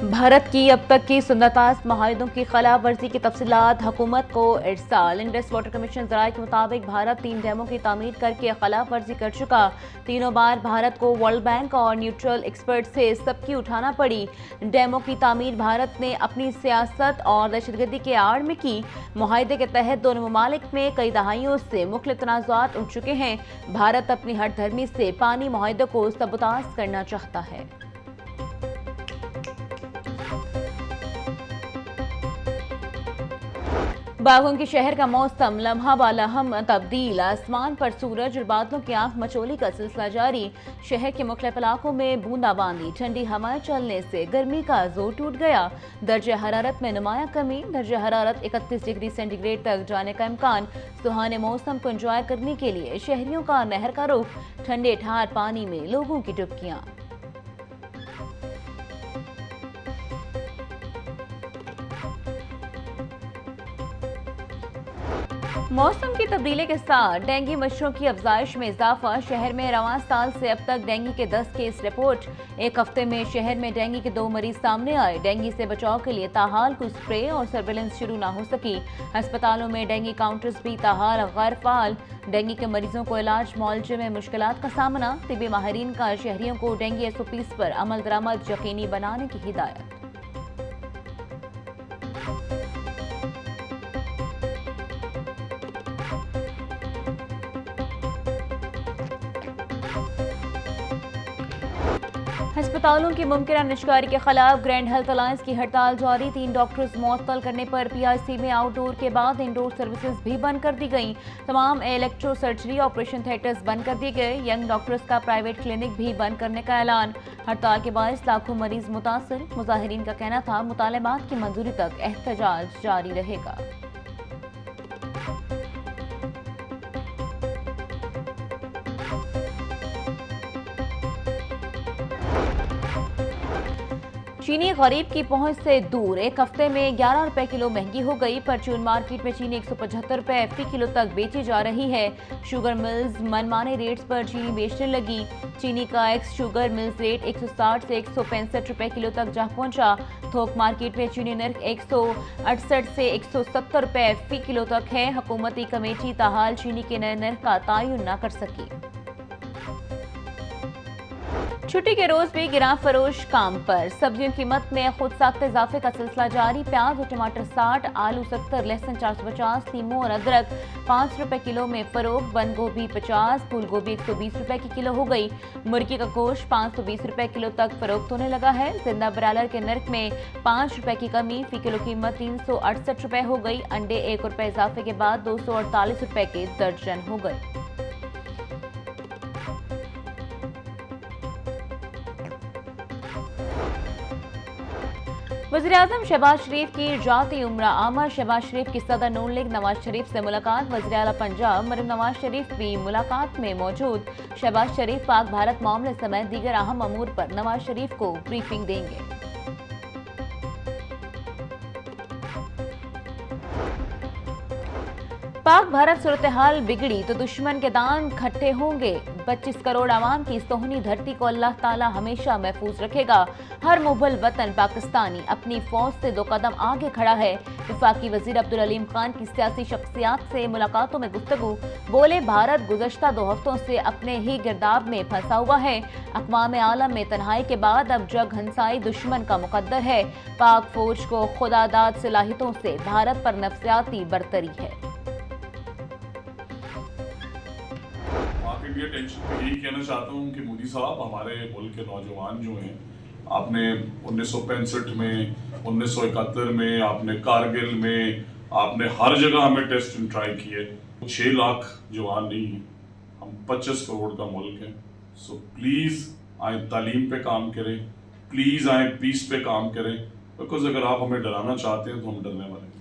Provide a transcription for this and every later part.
भारत की अब तक की 47 माहिदों की खिलाफ वर्जी की तफसीलात हुकूमत को इरसाल। इंडस वाटर कमीशन ज़राए के मुताबिक भारत 3 डैमों की तामीर करके खिलाफ वर्जी कर चुका। तीनों बार भारत को वर्ल्ड बैंक और न्यूट्रल एक्सपर्ट से सबकी उठाना पड़ी। डैमों की तामीर भारत ने अपनी सियासत और दहशतगर्दी के आड़ में की। मुआहदे के तहत दोनों ममालिक में कई दहाइयों से मुख्तलिफ तनाज़ात उठ चुके हैं। भारत अपनी हर धर्मी से पानी मुआहदे को सबूताज करना चाहता है। बागों के शहर का मौसम लम्हा ब लम्हा तब्दील। आसमान पर सूरज और बादलों की आंख मचोली का सिलसिला जारी। शहर के मुख्तलिफ इलाकों में बूंदाबांदी, ठंडी हवाएं चलने से गर्मी का जोर टूट गया। दर्जे हरारत में नुमाया कमी। दर्जे हरारत 31 डिग्री सेंटीग्रेड तक जाने का इम्कान। सुहाने मौसम को एंजॉय करने के लिए शहरियों का नहर का रुख। ठंडे ठार पानी में लोगों की डुबकियां। मौसम की तब्दीली के साथ डेंगू मच्छरों की अफजाइश में इजाफा। शहर में रवां साल से अब तक डेंगू के 10 केस रिपोर्ट। एक हफ्ते में शहर में डेंगू के 2 मरीज सामने आए। डेंगू से बचाव के लिए ताहाल कोई स्प्रे और सर्वेलेंस शुरू ना हो सकी। अस्पतालों में डेंगू काउंटर्स भी ताहाल गैर फाल। डेंगू के मरीजों को इलाज मुआलजे में मुश्किलात का सामना। तिबी माहिरीन का शहरियों को डेंगू SOPs पर अमल दरामद यकीनी बनाने की हिदायत। अस्पतालों की मुमकिन निष्कारी के खिलाफ ग्रैंड हेल्थ अलायंस की हड़ताल जारी। 3 डॉक्टर्स मुअत्तल करने पर PIC में आउटडोर के बाद इंडोर सर्विसेज भी बंद कर दी गई। तमाम इलेक्ट्रो सर्जरी ऑपरेशन थिएटर्स बंद कर दिए गए। यंग डॉक्टर्स का प्राइवेट क्लिनिक भी बंद करने का ऐलान। हड़ताल के बायस लाखों मरीज मुतासर। मुजाहिरीन का कहना था मुतालबात की मंजूरी तक एहतजाज जारी रहेगा। चीनी गरीब की पहुंच से दूर। एक हफ्ते में 11 रुपए किलो महंगी हो गई। परचून मार्केट में चीनी 175 रुपए फी किलो तक बेची जा रही है। शुगर मिल्स मनमाने रेट्स पर चीनी बेचने लगी। चीनी का एक्स शुगर मिल्स रेट 160 से 165 रुपए किलो तक जा पहुंचा। थोक मार्केट में चीनी नर्ख 168 से 170 रुपए फी किलो तक है। हुकूमती कमेटी ताहाल चीनी के नए नर्ख का तयन न कर सकी। छुट्टी के रोज भी गिरां फरोश काम पर। सब्जियों की कीमत में खुद साख्त इजाफे का सिलसिला जारी। प्याज और टमाटर 60, आलू 70, लहसुन 450, लीमू और अदरक 5 रुपए किलो में फरोख्त। बंद गोभी 50, फूल गोभी 120 रुपए की किलो हो गई। मुर्गी का गोश्त 520 रुपए किलो तक फरोख्त होने लगा है। जिंदा ब्रायलर के नर्क में 5 रुपए की कमी। फी किलो कीमत 368 रुपए हो गई। अंडे 1 रुपए इजाफे के बाद 248 रुपए के दर्जन हो गए। वज़ीर-ए-आज़म शहबाज शरीफ की जाती उम्रा आमा। शहबाज शरीफ की सदर नून लीग नवाज शरीफ से मुलाकात। वज़ीर आला पंजाब मरीम नवाज शरीफ भी मुलाकात में मौजूद। शहबाज शरीफ पाक भारत मामले समेत दीगर अहम अमूर पर नवाज शरीफ को ब्रीफिंग देंगे। पाक भारत सूरत हाल बिगड़ी तो दुश्मन के दान खट्टे होंगे। 25 करोड़ आवाम की सोहनी धरती को अल्लाह ताला हमेशा महफूज रखेगा। हर मुबल वतन पाकिस्तानी अपनी फौज से 2 कदम आगे खड़ा है। वफाकी वजीर अब्दुल अलीम खान की सियासी शख्सियात से मुलाकातों में गुफ्तगू। बोले भारत गुज़श्ता 2 हफ्तों से अपने ही गिरदाब में फंसा हुआ है। अक़वाम आलम में तन्हाई के बाद अब जग हंसाई दुश्मन का मुकद्दर है। पाक फौज को खुदादाद सलाहियतों से भारत पर नफ्सियाती बरतरी है। इंडिया टेंशन पे यही कहना चाहता हूँ कि मोदी साहब हमारे मुल्क के नौजवान जो हैं, आपने 1965 में, 1971 में, आपने कारगिल में, आपने हर जगह हमें टेस्ट एंड ट्राई किए। 6 लाख जवान नहीं हैं, हम 25 करोड़ का मुल्क है। सो प्लीज़ आए तालीम पे काम करें, प्लीज़ आए पीस पे काम करें। बिकॉज अगर आप हमें डराना चाहते हैं तो हम डरने वाले हैं।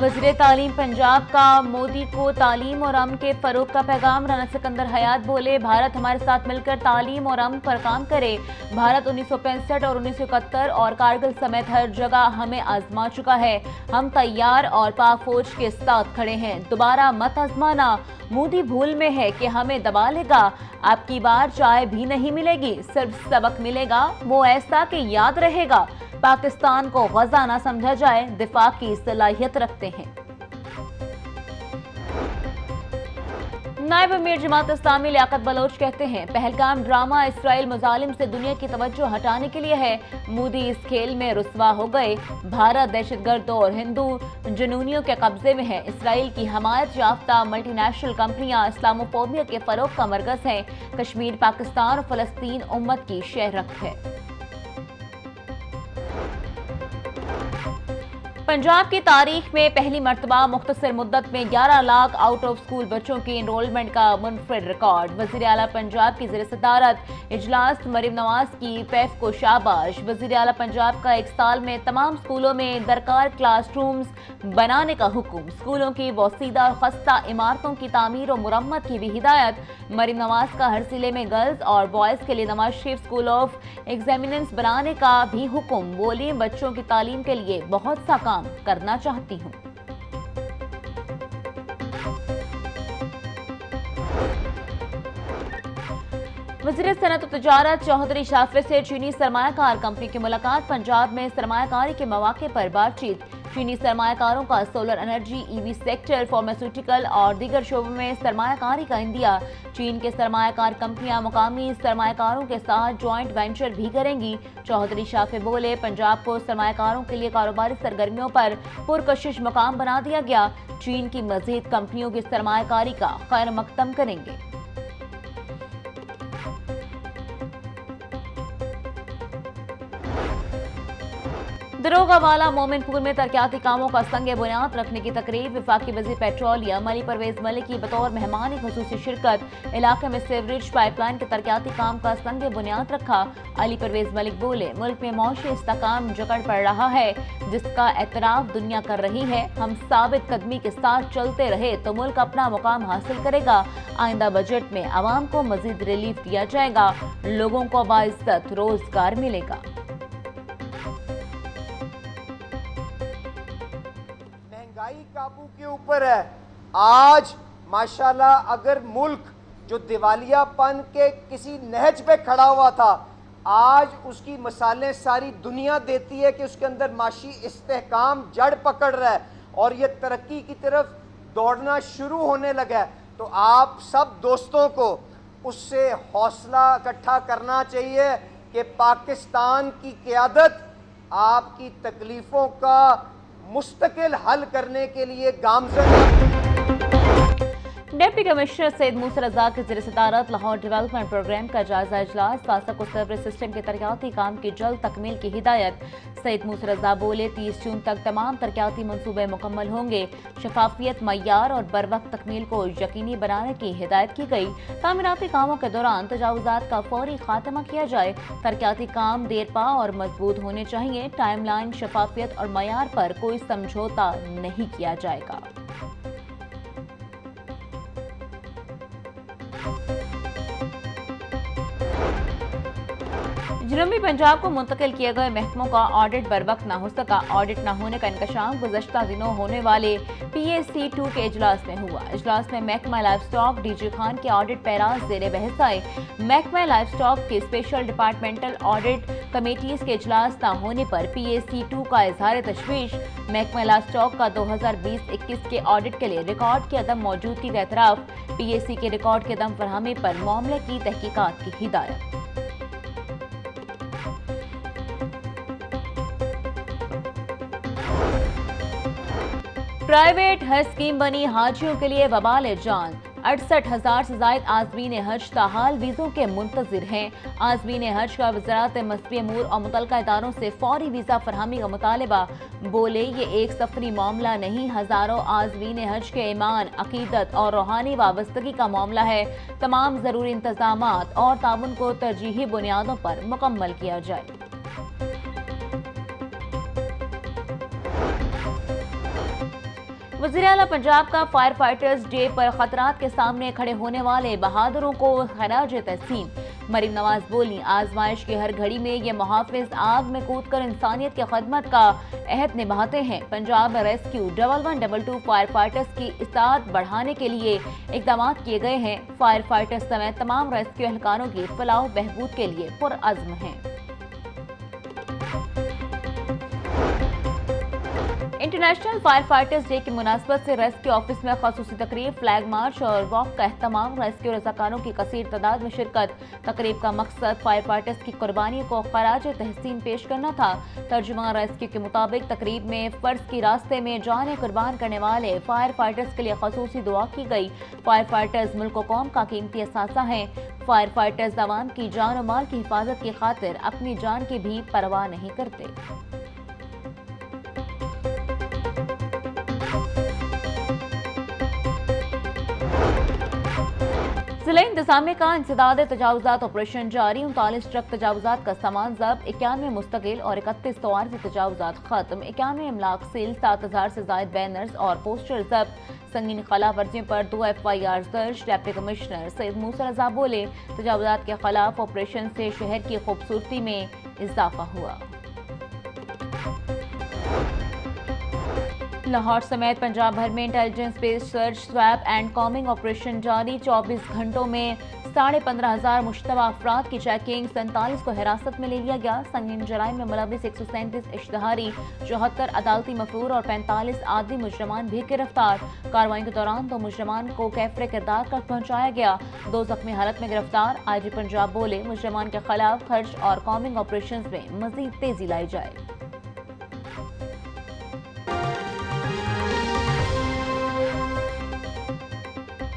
वज़ीर तालीम पंजाब का मोदी को तालीम और अमन के फरोग का पैगाम। राना सिकंदर हयात बोले, भारत हमारे साथ मिलकर तालीम और अमन पर काम करे। भारत 1965 और 1971 और कारगिल समेत हर जगह हमें आजमा चुका है। हम तैयार और पाक फौज के साथ खड़े हैं। दोबारा मत आजमाना। मोदी भूल में है कि हमें दबा लेगा। आपकी बार चाय भी नहीं मिलेगी, सिर्फ सबक मिलेगा, वो ऐसा कि याद रहेगा। पाकिस्तान को गजा ना समझा जाए, दिफा की सलाहियत रखते हैं। नायब अमीर जमात इस्लामी लियाकत बलोच कहते हैं, पहलगाम ड्रामा इसराइल मुजालिम से दुनिया की तवज्जो हटाने के लिए है। मोदी इस खेल में रुस्वा हो गए। भारत दहशतगर्दों और हिंदू जुनूनियों के कब्जे में है। इसराइल की हमायत याफ्ता मल्टीनेशनल कंपनियां इस्लामोफोबिया के फरोग का मरकज है। कश्मीर पाकिस्तान और फलस्तीन उम्मत की शहरत है। पंजाब की तारीख में पहली मर्तबा मुख्तसर मुद्दत में 11 लाख आउट ऑफ स्कूल बच्चों की एनरोलमेंट का मुनफरिद रिकॉर्ड। वज़ीर आला पंजाब की ज़ेर सदारत इजलास मरीम नवाज की पैफ को शाबाश। वज़ीर आला पंजाब का 1 साल में तमाम स्कूलों में दरकार क्लासरूम्स बनाने का हुक्म। स्कूलों की वसीदा और खस्ता इमारतों की तामीर और मुरम्मत की भी हिदायत। मरीम नवाज का हर जिले में गर्ल्स और बॉयज़ के लिए नवाज शरीफ स्कूल ऑफ एग्जामिनेंस बनाने का भी हुक्म। बोली, बच्चों की तालीम के लिए बहुत सा काम करना चाहती हूं। वज़ीर सनअत व तिजारत चौधरी शाफे से चीनी सरमायाकार कंपनी की मुलाकात। पंजाब में सरमायाकारी के मौके पर बातचीत। चीनी सरमायाकारों का solar energy, EV sector, pharmaceutical और दीगर शोबों में सरमायाकारी का इंदिया। चीन के सरमायाकार कंपनियां मुकामी सरमायाकारों के साथ ज्वाइंट वेंचर भी करेंगी। चौधरी शाफे बोले, पंजाब को सरमायाकारों के लिए कारोबारी सरगर्मियों पर पुरकशिश मुकाम बना दिया गया। चीन की मजीद कंपनियों की सरमायाकारी का खैर मकदम करेंगे। दरोगा वाला मोमिनपुर में तरक्याती कामों का संग बुनियाद रखने की तकरीब। वफाकी वज़ीर पेट्रोलियम अली परवेज मलिक की बतौर मेहमान खुसूसी शिरकत। इलाके में सीवरेज पाइपलाइन के तरक्याती काम का संग बुनियाद रखा। अली परवेज मलिक बोले, मुल्क में मौशी इस्तेकाम जकड़ पड़ रहा है, जिसका एतराफ दुनिया कर रही है। हम साबित कदमी के साथ चलते रहे तो मुल्क अपना मुकाम हासिल करेगा। आइंदा बजट में आवाम को मजीद रिलीफ दिया जाएगा। लोगों को बाइज्जत रोजगार मिलेगा। महंगाई काबू के ऊपर है। आज माशाल्लाह अगर मुल्क जो दिवालियापन के किसी नहज पे खड़ा हुआ था, आज उसकी मिसालें सारी दुनिया देती है कि उसके अंदर माशी इस्तेहकाम जड़ पकड़ रहा है और ये तरक्की की तरफ दौड़ना शुरू होने लगा है। तो आप सब दोस्तों को उससे हौसला इकट्ठा करना चाहिए कि पाकिस्तान की क़यादत आपकी तकलीफ़ों का मुस्तकिल हल करने के लिए गामज़न है। डिप्टी कमिश्नर सैयद मूसा रज़ा की ज़ेर सदारत लाहौर डेवलपमेंट प्रोग्राम का जायजा इजलास। फासक और सर्विस सिस्टम के तरक्याती काम की जल्द तकमील की हिदायत। सैयद मूसा रज़ा बोले, 30 जून तक तमाम तरक्याती मनसूबे मुकम्मल होंगे। शफाफियत, मय्यार और बर वक्त तकमील को यकीनी बनाने की हिदायत की गई। तामीराती कामों के दौरान तजावुजात का फौरी खात्मा किया जाए। तरक्याती काम देरपा और मजबूत होने चाहिए। टाइमलाइन, शफाफियत और मय्यार पर कोई समझौता नहीं किया जाएगा। जनूबी पंजाब को मुंतकिल किए गए महकमों का ऑडिट बर वक्त न हो सका। ऑडिट न होने का इंकशाफ गुज़श्ता दिनों होने वाले PAC2 के इजलास में हुआ। इजलास में महकमा लाइफ स्टॉक DG खान के ऑडिट पैराज ज़ेरे बहस आए। महकमा लाइफ स्टॉक के स्पेशल डिपार्टमेंटल ऑडिट कमेटीज के इजलास न होने पर PAC2 का इजहार तशवीश। महकमा लाइफ स्टॉक का 2020-21 के ऑडिट के लिए रिकॉर्ड की अदम मौजूदगी का एतराफ। PAC के रिकॉर्ड की अदम फरहमी पर मामले की तहकीकात की हिदायत। प्राइवेट हज स्कीम बनी हाजियों के लिए वबाल जान। 68,000 से जायद आज़मीन हज ताहाल वीज़ों के मुंतजिर हैं। आज़मीन हज का वज़ारत मज़हबी अमूर और मुतल्लिका इदारों से फौरी वीज़ा फरहमी का मुतालबा। बोले, ये एक सफरी मामला नहीं, हज़ारों आज़मीन हज के ईमान, अकीदत और रूहानी वाबस्तगी का मामला है। तमाम ज़रूरी इंतज़ामात और ताउन को तरजीही बुनियादों पर मुकम्मल किया जाए। वज़ीर आला पंजाब का फायर फाइटर्स डे पर खतरात के सामने खड़े होने वाले बहादुरों को खराज तहसीन। मरीम नवाज बोली, आजमाइश की हर घड़ी में ये मुहाफिज आग में कूदकर इंसानियत की खदमत का अहद निभाते हैं। पंजाब में रेस्क्यू 1112 फायर फाइटर्स की इस्ताद बढ़ाने के लिए इकदाम किए गए हैं। फायर फाइटर्स समेत तमाम रेस्क्यू एहलकारों की फलाह बहबूद के लिए पुरअज़्म हैं। इंटरनेशनल फायर फाइटर्स डे की मुनासबत से रेस्क्यू ऑफिस में खसूसी तकरीब, फ्लैग मार्च और वॉक का एहतमाम। रेस्क्यू रज़ाकारों की कसीर तादाद में शिरकत। तकरीब का मकसद फायर फाइटर्स की कुर्बानी को खराज तहसीन पेश करना था। तर्जुमान रेस्क्यू के मुताबिक तकरीब में फर्ज की रास्ते में जानें कुर्बान करने वाले फायर फाइटर्स के लिए खसूसी दुआ की गई। फायर फाइटर्स मुल्क व कौम का कीमती असासा हैं। फायर फाइटर्स अवाम की जान और माल की हिफाजत की खातिर अपनी जान की भी परवाह नहीं करते। जिला इंतजामिया का इंसदाद तजावुजात ऑपरेशन जारी। 39 ट्रक तजावुजात का सामान जब्त, 91 मुस्तकिल और 31 तवारसी तजावुजात खत्म। 91 इमलाक सील, 7000 से जायद बैनर्स और पोस्टर जब्त। संगीन खिलाफ वर्जियों पर 2 FIR दर्ज। डिप्टी कमिश्नर सैयद मूसा रजा बोले, तजावुजात के खिलाफ ऑपरेशन से शहर की खूबसूरती में इजाफा हुआ। लाहौर समेत पंजाब भर में intelligence based search, swap and combing operation जारी। 24 घंटों में 15,500 मुश्तबा अफराद की चेकिंग। 47 को हिरासत में ले लिया गया। संगीन जराइम में मुलविस 137 इश्तहारी, 74 अदालती मफरूर और 45 आदमी मुजरमान भी गिरफ्तार। कार्रवाई के दौरान 2 मुजरमान को कैफरे किरदार तक पहुंचाया गया। 2 जख्मी हालत में गिरफ्तार। IG पंजाब बोले, मुजरमान के खिलाफ खर्च और कॉमिंग ऑपरेशन में मजीद तेजी लाई जाए।